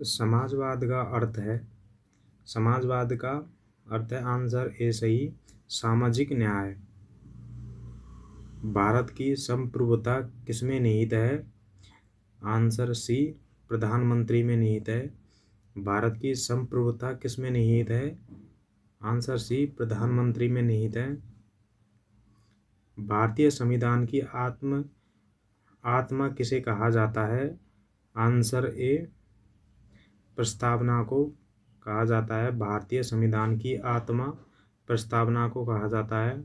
समाजवाद का अर्थ है समाजवाद का अर्थ है आंसर ए सही, सामाजिक न्याय। भारत की संप्रभुता किसमें निहित है? आंसर सी, प्रधानमंत्री में निहित है। भारत की संप्रभुता किसमें निहित है? आंसर सी, प्रधानमंत्री में निहित है। भारतीय संविधान की आत्मा किसे कहा जाता है? आंसर ए, प्रस्तावना को कहा जाता है। भारतीय संविधान की आत्मा प्रस्तावना को कहा जाता है।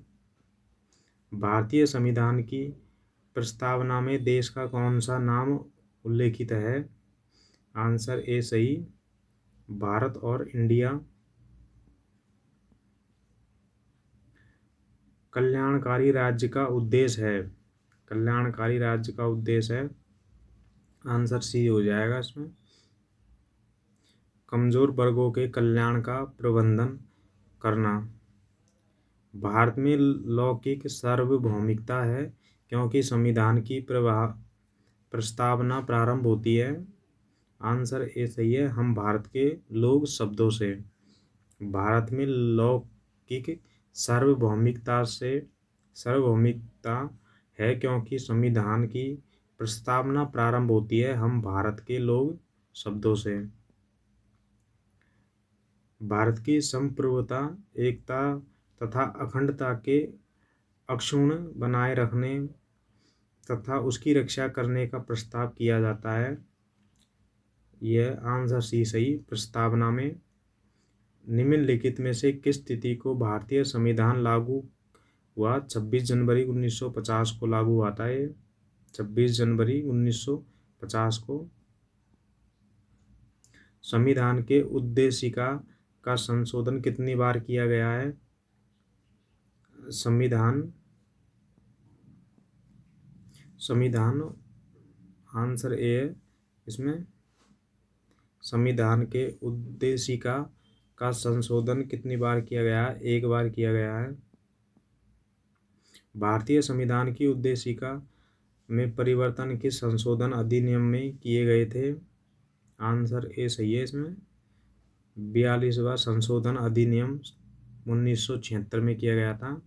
भारतीय संविधान की प्रस्तावना में देश का कौन सा नाम उल्लेखित है? आंसर ए सही, भारत और इंडिया। कल्याणकारी राज्य का उद्देश्य है। कल्याणकारी राज्य का उद्देश्य है, आंसर सी हो जाएगा इसमें, कमजोर वर्गों के कल्याण का प्रबंधन करना। भारत में लौकिक सार्वभौमिकता है क्योंकि संविधान की प्रस्तावना प्रारंभ होती है। आंसर ए सही है, हम भारत के लोग शब्दों से। भारत में लौकिक सार्वभौमिकता है क्योंकि संविधान की प्रस्तावना प्रारंभ होती है हम भारत के लोग शब्दों से। भारत की संप्रभुता, एकता तथा अखंडता के अक्षुण्ण बनाए रखने तथा उसकी रक्षा करने का प्रस्ताव किया जाता है। यह आंसर सी सही, प्रस्तावना में। निम्नलिखित में से किस तिथि को भारतीय संविधान लागू हुआ? 26 जनवरी 1950 को लागू हुआ था। ये 26 जनवरी 1950 को। संविधान के उद्देशिका का संशोधन कितनी बार किया गया है? संविधान आंसर ए है इसमें। संविधान के उद्देशिका का संशोधन कितनी बार किया गया है? एक बार किया गया है। भारतीय संविधान की उद्देशिका में परिवर्तन किस संशोधन अधिनियम में किए गए थे? आंसर ए सही है इसमें, 42वां संशोधन अधिनियम 1976 में किया गया था।